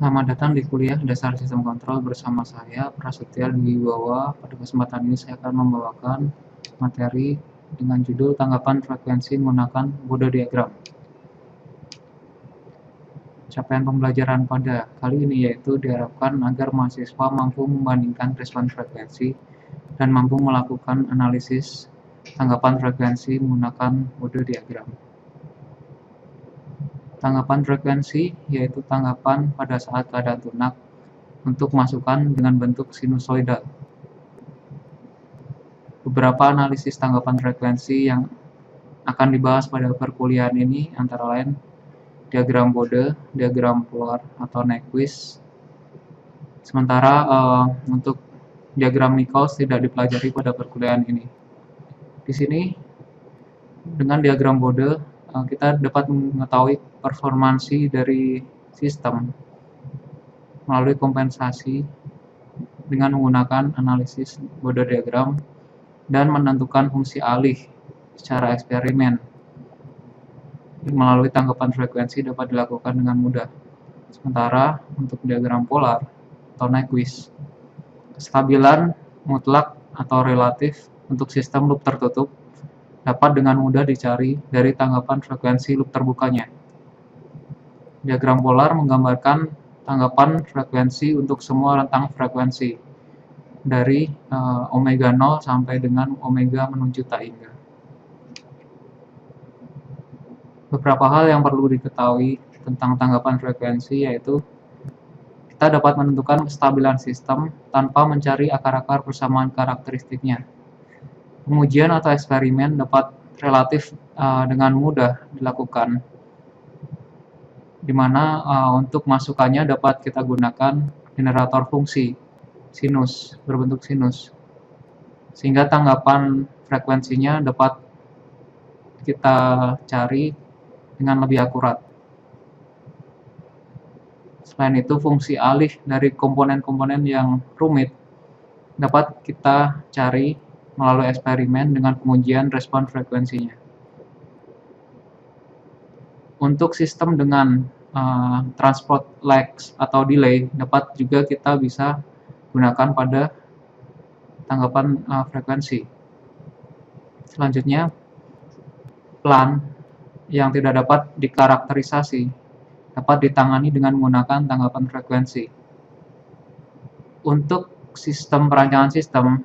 Selamat datang di kuliah Dasar Sistem Kontrol bersama saya, Prasetya Dwiwibawa. Pada kesempatan ini saya akan membawakan materi dengan judul Tanggapan Frekuensi Menggunakan Bode Diagram. Capaian pembelajaran pada kali ini yaitu diharapkan agar mahasiswa mampu membandingkan respon frekuensi dan mampu melakukan analisis tanggapan frekuensi menggunakan Bode Diagram. Tanggapan frekuensi yaitu tanggapan pada saat keadaan tunak untuk masukan dengan bentuk sinusoidal. Beberapa analisis tanggapan frekuensi yang akan dibahas pada perkuliahan ini antara lain diagram Bode, diagram Floer atau Nyquist. Sementara untuk diagram Nichols tidak dipelajari pada perkuliahan ini. Di sini dengan diagram Bode kita dapat mengetahui performansi dari sistem melalui kompensasi dengan menggunakan analisis Bode diagram dan menentukan fungsi alih secara eksperimen melalui tanggapan frekuensi dapat dilakukan dengan mudah. Sementara untuk diagram polar atau Nyquist, kestabilan mutlak atau relatif untuk sistem loop tertutup dapat dengan mudah dicari dari tanggapan frekuensi loop terbukanya. Diagram polar menggambarkan tanggapan frekuensi untuk semua rentang frekuensi dari omega 0 sampai dengan omega menuju tak hingga. Beberapa hal yang perlu diketahui tentang tanggapan frekuensi yaitu kita dapat menentukan kestabilan sistem tanpa mencari akar-akar persamaan karakteristiknya. Pengujian atau eksperimen dapat relatif dengan mudah dilakukan, di mana untuk masukannya dapat kita gunakan generator fungsi sinus berbentuk sinus, sehingga tanggapan frekuensinya dapat kita cari dengan lebih akurat. Selain itu, fungsi alih dari komponen-komponen yang rumit dapat kita cari melalui eksperimen dengan pengujian respon frekuensinya. Untuk sistem dengan transport lags atau delay dapat juga kita bisa gunakan pada tanggapan frekuensi. Selanjutnya, plan yang tidak dapat dikarakterisasi dapat ditangani dengan menggunakan tanggapan frekuensi. Untuk sistem perancangan sistem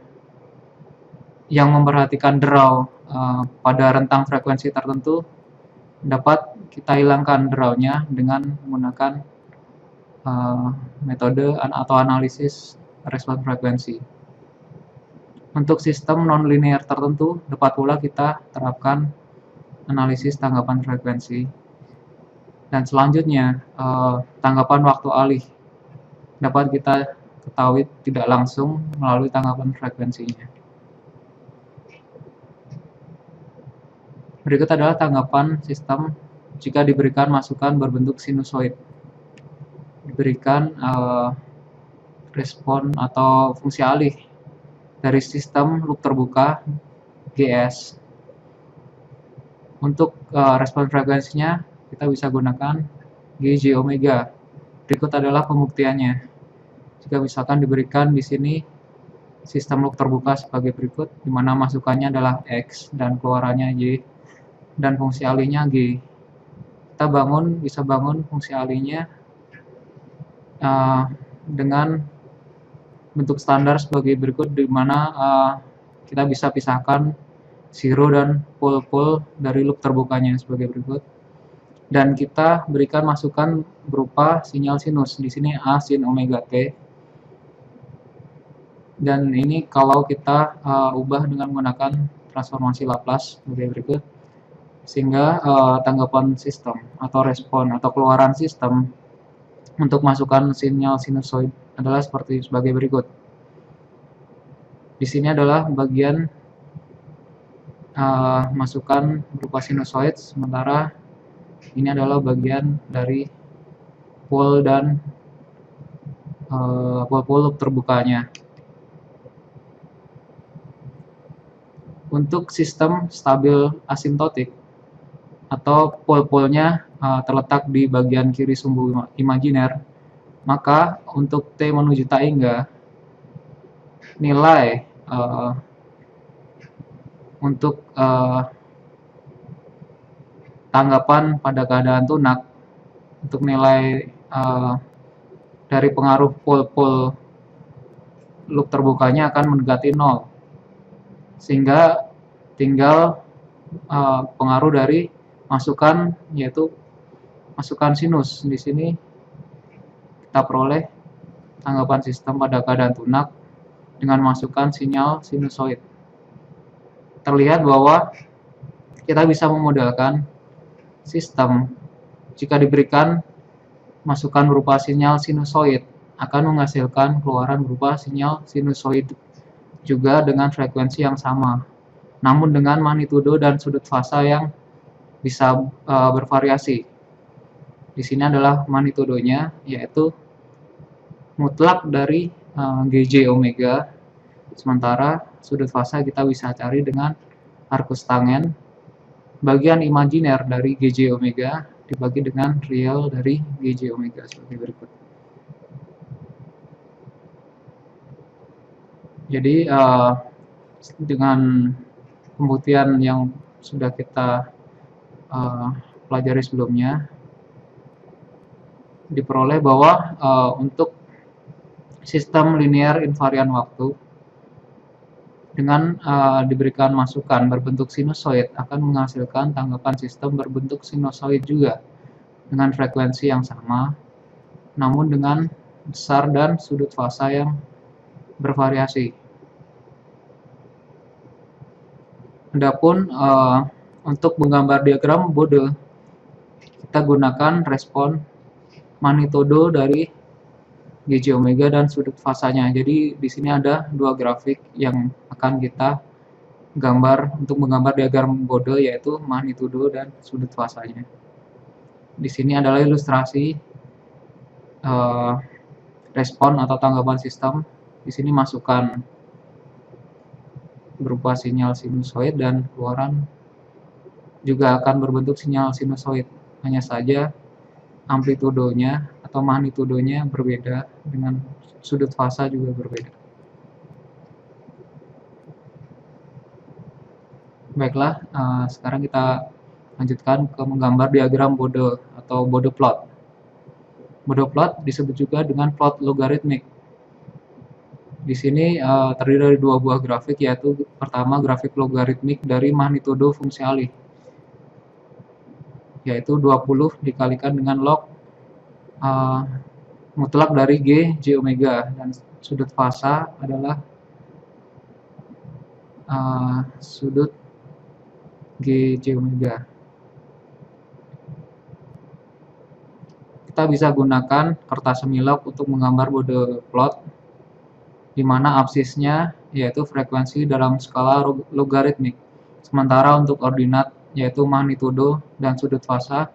yang memperhatikan draw pada rentang frekuensi tertentu, dapat kita hilangkan draw-nya dengan menggunakan metode atau analisis respon frekuensi. Untuk sistem non-linear tertentu, dapat pula kita terapkan analisis tanggapan frekuensi. Dan selanjutnya, tanggapan waktu alih dapat kita ketahui tidak langsung melalui tanggapan frekuensinya. Berikut adalah tanggapan sistem jika diberikan masukan berbentuk sinusoid. Diberikan respon atau fungsi alih dari sistem loop terbuka GS. Untuk respon frekuensinya kita bisa gunakan GJ omega. Berikut adalah pembuktiannya. Jika misalkan diberikan di sini sistem loop terbuka sebagai berikut, di mana masukannya adalah X dan keluarannya Y dan fungsi alihnya G. Kita bisa bangun fungsi alihnya dengan bentuk standar sebagai berikut, di mana kita bisa pisahkan zero dan pole dari loop terbukanya sebagai berikut. Dan kita berikan masukan berupa sinyal sinus. Di sini A sin omega T. Dan ini kalau kita ubah dengan menggunakan transformasi Laplace sebagai berikut, sehingga tanggapan sistem atau respon atau keluaran sistem untuk masukkan sinyal sinusoid adalah sebagai berikut. Di sini adalah bagian masukan berupa sinusoid, sementara ini adalah bagian dari pole dan pole loop terbukanya. Untuk sistem stabil asimptotik atau pole-polenya terletak di bagian kiri sumbu imajiner, Maka untuk T menuju tangga, nilai untuk tanggapan pada keadaan tunak, untuk nilai dari pengaruh pol loop terbukanya akan mendekati 0, sehingga tinggal pengaruh dari masukan, yaitu masukan sinus. Di sini kita peroleh tanggapan sistem pada keadaan tunak dengan masukan sinyal sinusoid. Terlihat bahwa kita bisa memodelkan sistem jika diberikan masukan berupa sinyal sinusoid akan menghasilkan keluaran berupa sinyal sinusoid juga dengan frekuensi yang sama, namun dengan magnitudo dan sudut fasa yang bisa bervariasi. Di sini adalah magnitudonya, yaitu mutlak dari GJ omega, sementara sudut fasa kita bisa cari dengan arcus tangen. Bagian imajiner dari GJ omega dibagi dengan real dari GJ omega seperti berikut. Jadi dengan pembuktian yang sudah kita pelajari sebelumnya, diperoleh bahwa untuk sistem linear invarian waktu dengan diberikan masukan berbentuk sinusoid akan menghasilkan tanggapan sistem berbentuk sinusoid juga dengan frekuensi yang sama, namun dengan besar dan sudut fasa yang bervariasi. Adapun untuk menggambar diagram Bode, kita gunakan respon magnitudo dari GJ omega dan sudut fasanya. Jadi di sini ada dua grafik yang akan kita gambar untuk menggambar diagram Bode, yaitu magnitudo dan sudut fasanya. Di sini adalah ilustrasi respon atau tanggapan sistem. Di sini masukan berupa sinyal sinusoid dan keluaran juga akan berbentuk sinyal sinusoid. Hanya saja amplitudonya atau magnitudonya berbeda, dengan sudut fasa juga berbeda. Baiklah, sekarang kita lanjutkan ke menggambar diagram Bode atau Bode plot. Bode plot disebut juga dengan plot logaritmik. Di sini terdiri dari dua buah grafik, yaitu pertama grafik logaritmik dari magnitudo fungsi alih, yaitu 20 dikalikan dengan log mutlak dari G J omega, dan sudut fasa adalah sudut G J omega. Kita bisa gunakan kertas semilok untuk menggambar Bode plot, di mana absisnya yaitu frekuensi dalam skala logaritmik, sementara untuk ordinat yaitu magnitudo dan sudut fasa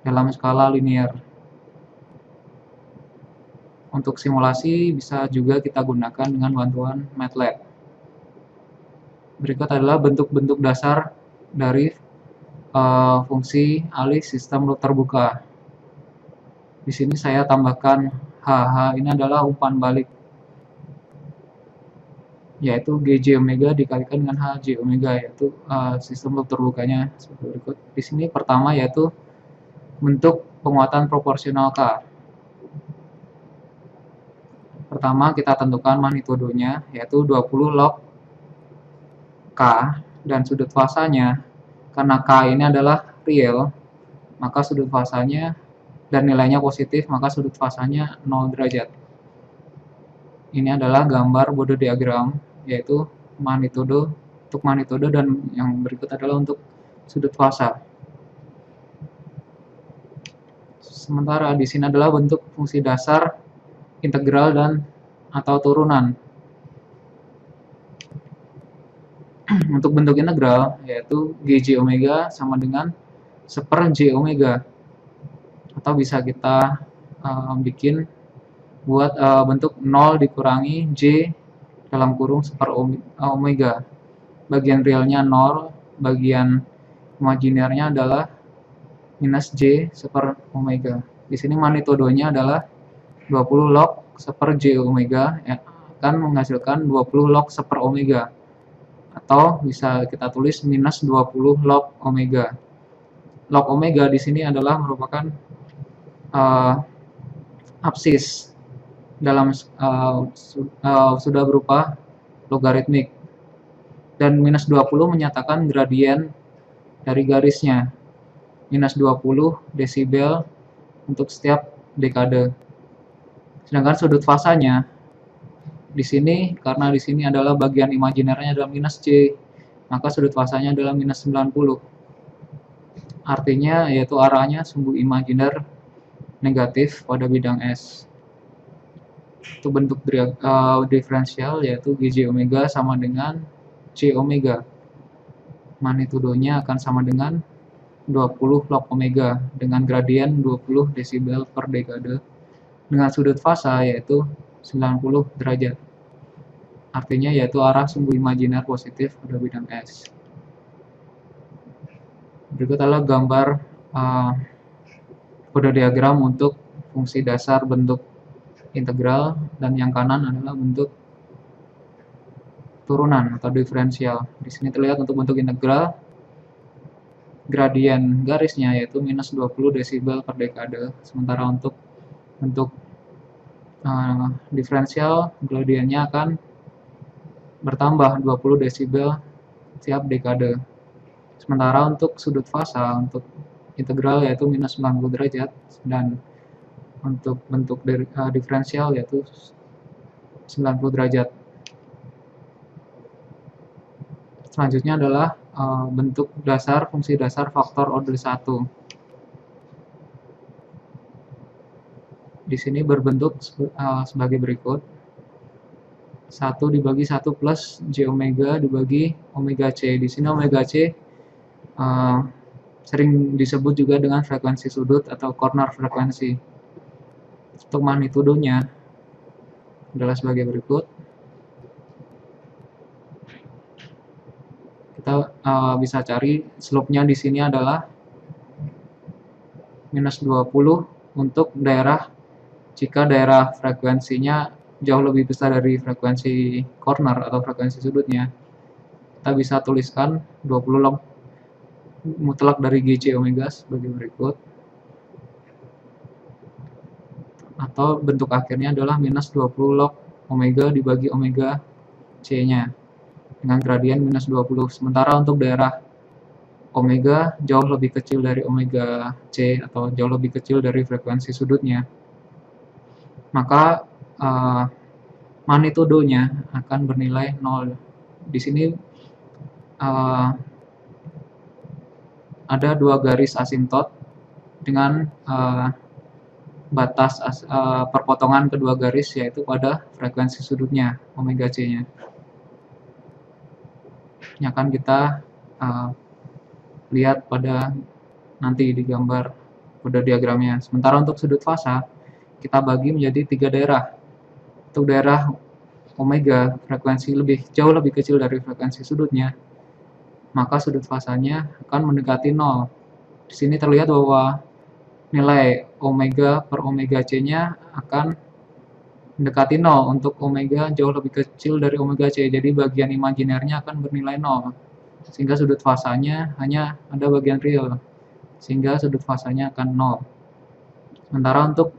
dalam skala linear. Untuk simulasi bisa juga kita gunakan dengan bantuan MATLAB. Berikut adalah bentuk-bentuk dasar dari fungsi alih sistem loop terbuka. Di sini saya tambahkan HH, ini adalah umpan balik, yaitu GJ omega dikalikan dengan HJ omega, yaitu sistem loop terbukanya seperti berikut. Di sini pertama yaitu bentuk penguatan proporsional K. Pertama kita tentukan magnitudonya, yaitu 20 log K, dan sudut fasanya, karena K ini adalah real, maka sudut fasanya dan nilainya positif, maka sudut fasanya 0 derajat. Ini adalah gambar Bode diagram, yaitu magnitudo untuk magnitudo, dan yang berikut adalah untuk sudut fasa. Sementara di sini adalah bentuk fungsi dasar integral dan atau turunan. Untuk bentuk integral yaitu GJ omega sama dengan 1/J omega, atau bisa kita bikin buat bentuk 0 dikurangi J dalam kurung 1 omega. Bagian realnya 0, bagian imajinernya adalah minus J 1 omega. Di sini magnitudonya adalah 20 log 1 J omega akan menghasilkan 20 log 1 omega, atau bisa kita tulis minus 20 log omega. Log omega di sini adalah merupakan absis dalam sudah berupa logaritmik, dan minus 20 menyatakan gradien dari garisnya, minus 20 desibel untuk setiap dekade. Sedangkan sudut fasanya di sini, karena di sini adalah bagian imajinernya adalah minus C, maka sudut fasanya adalah minus 90. Artinya yaitu arahnya sumbu imajiner negatif pada bidang S. Itu bentuk diferensial, yaitu GJ omega sama dengan C omega. Magnitudonya akan sama dengan 20 log omega dengan gradien 20 desibel per dekade dengan sudut fasa yaitu 90 derajat. Artinya yaitu arah sumbu imajiner positif pada bidang S. Berikut adalah gambar kode diagram untuk fungsi dasar bentuk integral, dan yang kanan adalah bentuk turunan atau diferensial. Di sini terlihat untuk bentuk integral, gradien garisnya yaitu minus 20 desibel per dekade, sementara untuk bentuk diferensial gradiennya akan bertambah 20 desibel setiap dekade. Sementara untuk sudut fasa untuk integral yaitu minus 90 derajat, dan untuk bentuk diferensial yaitu 90 derajat. Selanjutnya adalah bentuk dasar fungsi dasar faktor order 1. Di sini berbentuk sebagai berikut. 1 dibagi 1 plus J omega dibagi omega C. Di sini omega C sering disebut juga dengan frekuensi sudut atau corner frekuensi. Untuk magnitudonya adalah sebagai berikut. Kita bisa cari slope-nya di sini adalah minus 20 untuk daerah, jika daerah frekuensinya jauh lebih besar dari frekuensi corner atau frekuensi sudutnya. Kita bisa tuliskan 20 log mutlak dari GC omega sebagai berikut, atau bentuk akhirnya adalah minus 20 log omega dibagi omega C-nya dengan gradien minus 20. Sementara untuk daerah omega jauh lebih kecil dari omega C atau jauh lebih kecil dari frekuensi sudutnya, maka magnitudonya akan bernilai 0. Di sini ada dua garis asimtot dengan batas perpotongan kedua garis yaitu pada frekuensi sudutnya omega C-nya. Ini akan kita lihat pada nanti di gambar kode diagramnya. Sementara untuk sudut fasa kita bagi menjadi 3 daerah. Untuk daerah omega frekuensi jauh lebih kecil dari frekuensi sudutnya, maka sudut fasanya akan mendekati 0. Di sini terlihat bahwa nilai omega per omega C-nya akan mendekati 0 untuk omega jauh lebih kecil dari omega C. Jadi bagian imajinernya akan bernilai 0. Sehingga sudut fasanya hanya ada bagian real. Sehingga sudut fasanya akan 0. Sementara untuk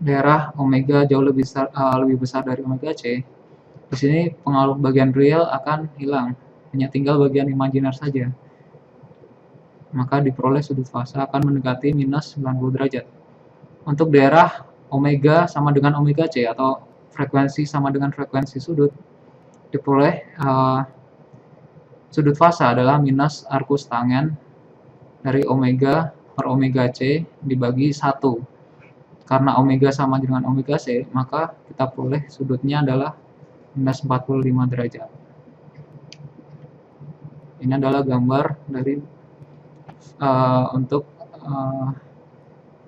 daerah omega jauh lebih besar dari omega C, di sini pengaruh bagian real akan hilang. Hanya tinggal bagian imajiner saja. Maka diperoleh sudut fasa akan mendekati minus 90 derajat. Untuk daerah omega sama dengan omega C atau frekuensi sama dengan frekuensi sudut, diperoleh sudut fasa adalah minus arcus tangen dari omega per omega C dibagi 1. Karena omega sama dengan omega C, maka kita peroleh sudutnya adalah minus 45 derajat. Ini adalah gambar dari untuk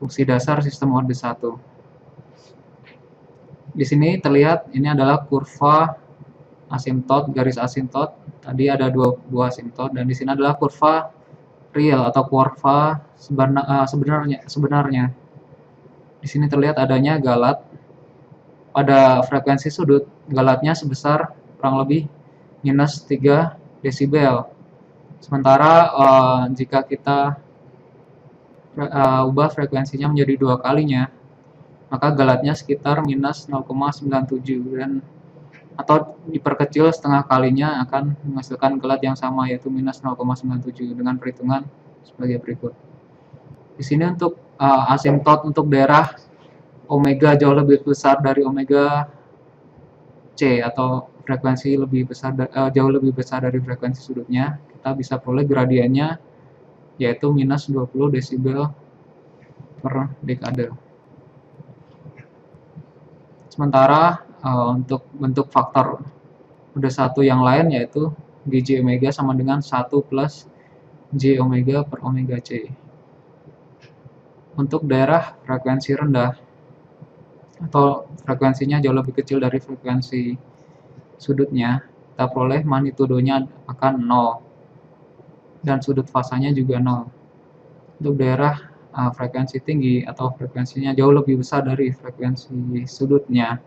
fungsi dasar sistem orde 1. Di sini terlihat ini adalah kurva asimtot, garis asimtot. Tadi ada dua buah asimtot, dan di sini adalah kurva real atau kurva sebenarnya. Di Di sini terlihat adanya galat pada frekuensi sudut. Galatnya sebesar kurang lebih minus 3 desibel. Sementara jika kita ubah frekuensinya menjadi 2 kalinya, maka galatnya sekitar minus 0,97, dan atau diperkecil setengah kalinya akan menghasilkan galat yang sama, yaitu minus 0,97, dengan perhitungan sebagai berikut. Di sini untuk asimtot untuk daerah omega jauh lebih besar dari omega C, atau frekuensi lebih besar, jauh lebih besar dari frekuensi sudutnya, kita bisa peroleh gradiennya yaitu minus 20 desibel per dekade. Sementara untuk bentuk faktor udah satu yang lain, yaitu Gj omega sama dengan 1 plus J omega per omega C. Untuk daerah frekuensi rendah atau frekuensinya jauh lebih kecil dari frekuensi sudutnya, kita peroleh magnitudonya akan 0 dan sudut fasanya juga 0. Untuk daerah frekuensi tinggi atau frekuensinya jauh lebih besar dari frekuensi sudutnya,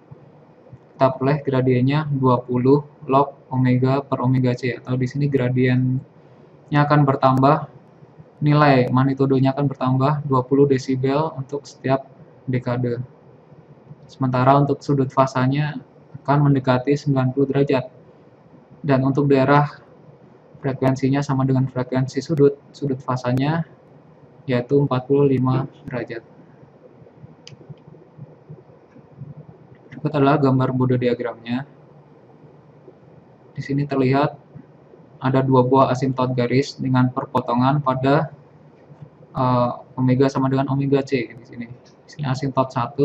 kita peroleh gradiennya 20 log omega per omega C, atau di sini gradiennya akan bertambah, nilai magnitudonya akan bertambah 20 desibel untuk setiap dekade. Sementara untuk sudut fasanya akan mendekati 90 derajat. Dan untuk daerah frekuensinya sama dengan frekuensi sudut fasanya yaitu 45 derajat. Berikut adalah gambar Bode diagramnya. Di sini terlihat ada dua buah asimtot garis dengan perpotongan pada omega sama dengan omega C. Di sini asimtot 1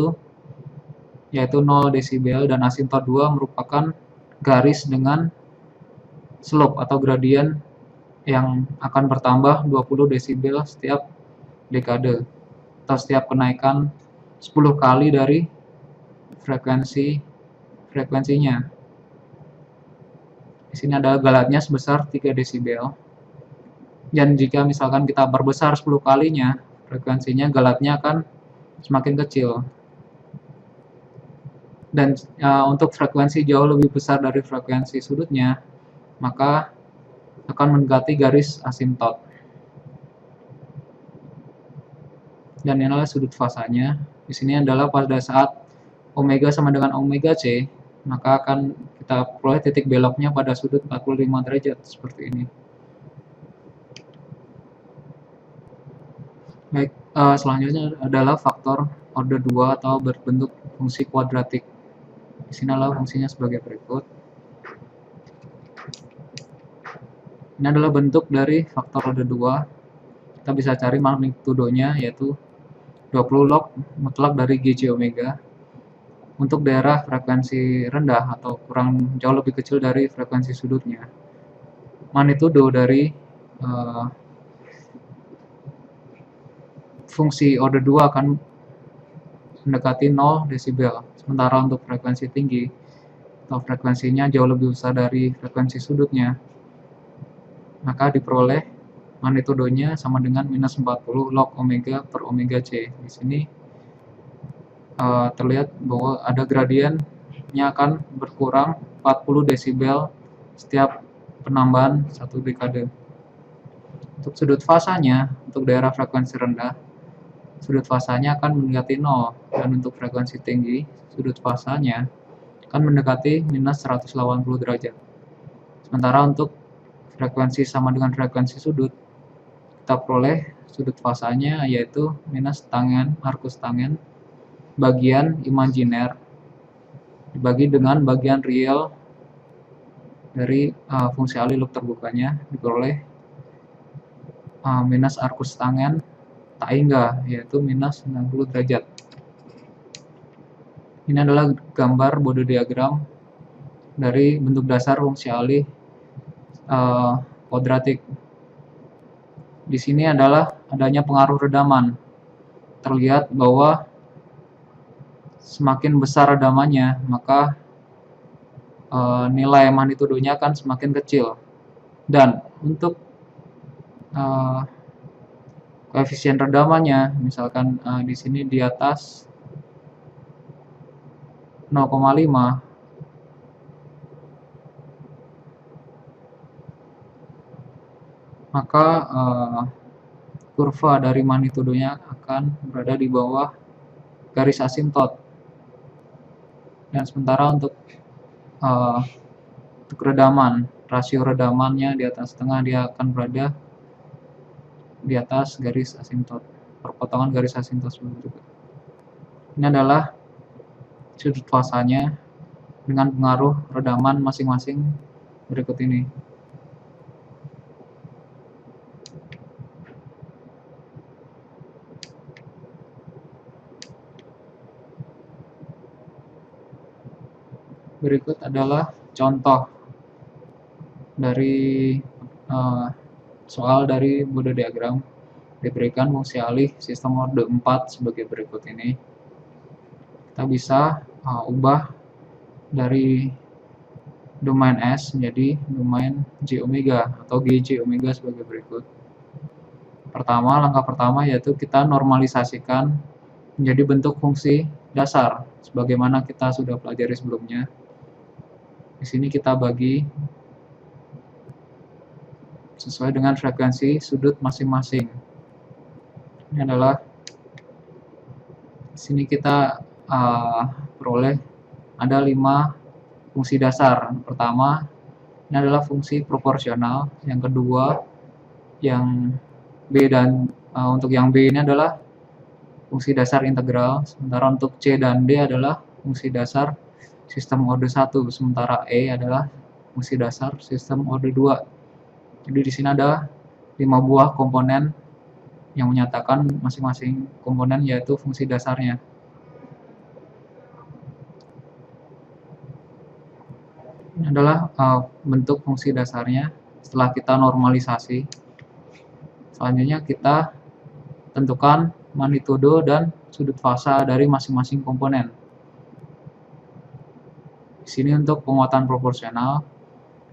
yaitu 0 desibel, dan asimtot 2 merupakan garis dengan slope atau gradien yang akan bertambah 20 desibel setiap dekade, atau setiap kenaikan 10 kali dari frekuensinya. Di sini ada galatnya sebesar 3 desibel. Dan jika misalkan kita perbesar 10 kalinya frekuensinya, galatnya akan semakin kecil. Dan untuk frekuensi jauh lebih besar dari frekuensi sudutnya, maka akan mendekati garis asimtot. Dan ini adalah sudut fasanya. Di sini adalah pada saat omega sama dengan omega C, maka akan kita peroleh titik beloknya pada sudut 45 derajat seperti ini. Baik, selanjutnya adalah faktor order 2 atau berbentuk fungsi kuadratik. Di sini adalah fungsinya sebagai berikut. Ini adalah bentuk dari faktor order 2. Kita bisa cari magnitudonya, yaitu 20 log mutlak dari Gj omega. Untuk daerah frekuensi rendah atau kurang jauh lebih kecil dari frekuensi sudutnya, magnitudo dari fungsi order 2 akan mendekati 0 desibel. Sementara untuk frekuensi tinggi atau frekuensinya jauh lebih besar dari frekuensi sudutnya, maka diperoleh magnitudonya sama dengan minus 40 log omega per omega C. Di sini terlihat bahwa ada gradiennya akan berkurang 40 desibel setiap penambahan satu dekade. Untuk sudut fasanya, untuk daerah frekuensi rendah, sudut fasanya akan mendekati 0, dan untuk frekuensi tinggi, sudut fasanya akan mendekati minus 180 derajat. Sementara untuk frekuensi sama dengan frekuensi sudut, kita peroleh sudut fasanya yaitu minus tangen, arcus tangen, bagian imajiner dibagi dengan bagian real dari fungsi alih loop terbukanya, diperoleh minus arcus tangen taingga, yaitu minus 90 derajat. Ini adalah gambar Bode diagram dari bentuk dasar fungsi alih kuadratik. Di sini adalah adanya pengaruh redaman. Terlihat bahwa semakin besar redamannya, maka nilai magnitudonya akan semakin kecil. Dan untuk koefisien redamannya, misalkan di sini di atas 0,5, maka kurva dari magnitudonya akan berada di bawah garis asintot. Dan sementara untuk redaman, rasio redamannya di atas tengah, dia akan berada di atas garis asintot, perpotongan garis asintot juga. Ini adalah sudut fasanya dengan pengaruh redaman masing-masing berikut ini. Berikut adalah contoh dari soal dari Bode diagram. Diberikan fungsi alih sistem orde 4 sebagai berikut ini. Kita bisa ubah dari domain S menjadi domain J omega atau GJ omega sebagai berikut. Pertama, langkah pertama yaitu kita normalisasikan menjadi bentuk fungsi dasar sebagaimana kita sudah pelajari sebelumnya. Di sini kita bagi sesuai dengan frekuensi sudut masing-masing. Ini adalah di sini kita peroleh ada 5 fungsi dasar. Pertama, ini adalah fungsi proporsional. Yang kedua, yang B dan untuk yang B ini adalah fungsi dasar integral. Sementara untuk C dan D adalah fungsi dasar sistem orde 1. Sementara E adalah fungsi dasar sistem orde 2. Jadi di sini ada 5 buah komponen yang menyatakan masing-masing komponen yaitu fungsi dasarnya. Ini adalah bentuk fungsi dasarnya setelah kita normalisasi. Selanjutnya kita tentukan magnitudo dan sudut fasa dari masing-masing komponen. Di sini untuk penguatan proporsional,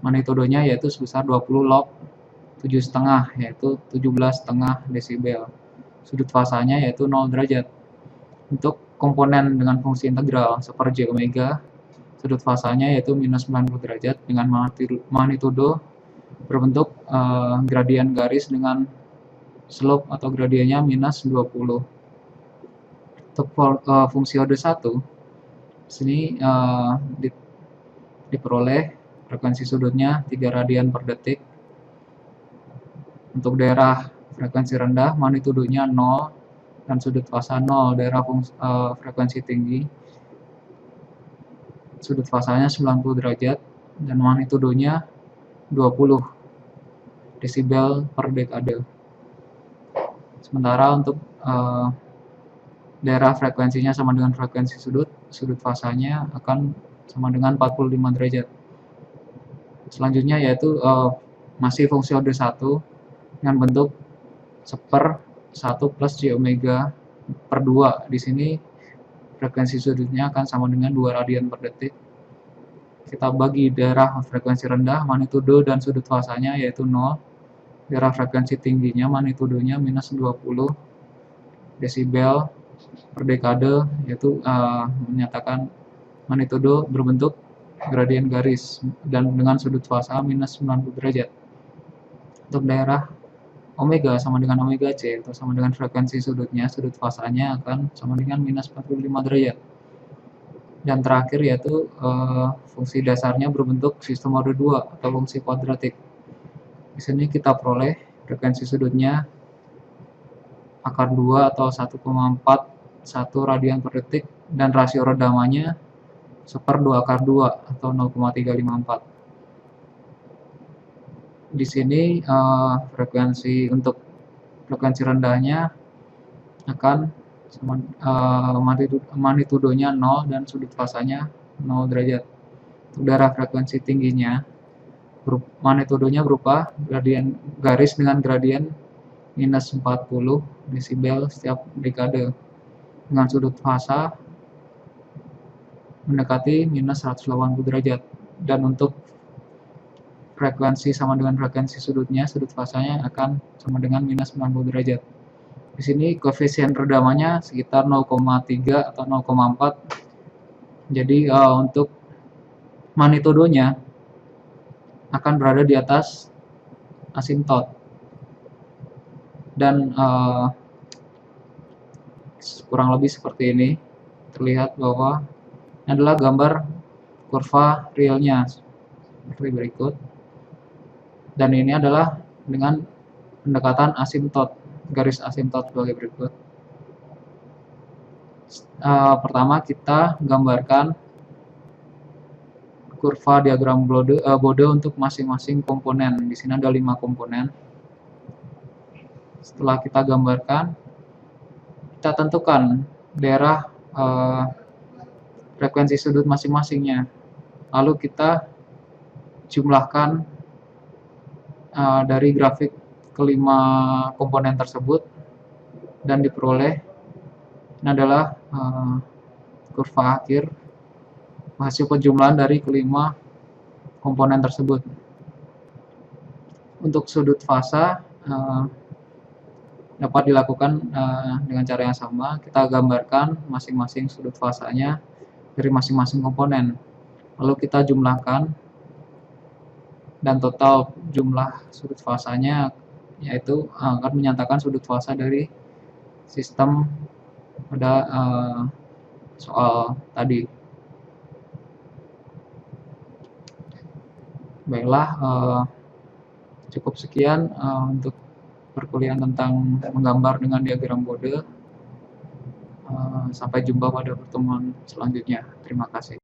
magnitudonya yaitu sebesar 20 log 7,5 yaitu 17,5 desibel. Sudut fasanya yaitu 0 derajat. Untuk komponen dengan fungsi integral seper J omega, sudut fasanya yaitu minus 90 derajat dengan magnitudo berbentuk gradien garis dengan slope atau gradiennya minus 20. Untuk fungsi orde 1, sini diperoleh frekuensi sudutnya 3 radian per detik. Untuk daerah frekuensi rendah, magnitudonya 0 dan sudut fasa 0. Daerah frekuensi tinggi, sudut fasanya 90 derajat dan magnitudonya 20 desibel per dekade. Sementara untuk daerah frekuensinya sama dengan frekuensi sudut fasanya akan sama dengan 45 derajat. Selanjutnya yaitu masih fungsi orde 1 dengan bentuk seper 1 plus J omega per 2. Di sini frekuensi sudutnya akan sama dengan 2 radian per detik. Kita bagi daerah frekuensi rendah, magnitudo dan sudut fasanya yaitu 0. Daerah frekuensi tingginya, magnitudonya minus 20 desibel per dekade, yaitu menyatakan magnitudo berbentuk gradien garis dan dengan sudut fasa minus 90 derajat. Untuk daerah omega sama dengan omega C atau sama dengan frekuensi sudutnya, sudut fasanya akan sama dengan minus 45 derajat. Dan terakhir yaitu fungsi dasarnya berbentuk sistem orde 2 atau fungsi kuadratik. Di sini kita peroleh frekuensi sudutnya akar 2 atau 1,41 radian per detik dan rasio redamannya seper 2 akar 2 atau 0,354. Di sini untuk frekuensi rendahnya akan magnitudonya 0 dan sudut fasanya 0 derajat. Untuk daerah frekuensi tingginya, magnitudonya berupa gradien garis dengan gradien minus 40 desibel setiap dekade dengan sudut fasa mendekati minus 180 derajat. Dan untuk frekuensi sama dengan frekuensi sudutnya, sudut fasanya akan sama dengan minus 90 derajat. Di sini koefisien redamannya sekitar 0,3 atau 0,4 Jadi untuk magnitudonya akan berada di atas asimtot, dan kurang lebih seperti ini. Terlihat bahwa ini adalah gambar kurva realnya seperti berikut, dan ini adalah dengan pendekatan asimtot, garis asimtot sebagai berikut. Pertama kita gambarkan kurva diagram Bode untuk masing-masing komponen. Di sini ada 5 komponen. Setelah kita gambarkan, kita tentukan daerah frekuensi sudut masing-masingnya. Lalu kita jumlahkan dari grafik kelima komponen tersebut, dan diperoleh ini adalah kurva akhir hasil penjumlahan dari kelima komponen tersebut. Untuk sudut fasa dapat dilakukan dengan cara yang sama. Kita gambarkan masing-masing sudut fasanya dari masing-masing komponen, lalu kita jumlahkan, dan total jumlah sudut fasanya yaitu akan menyatakan sudut fasa dari sistem pada soal tadi. Baiklah, cukup sekian untuk perkuliahan tentang menggambar dengan diagram Bode. Sampai jumpa pada pertemuan selanjutnya. Terima kasih.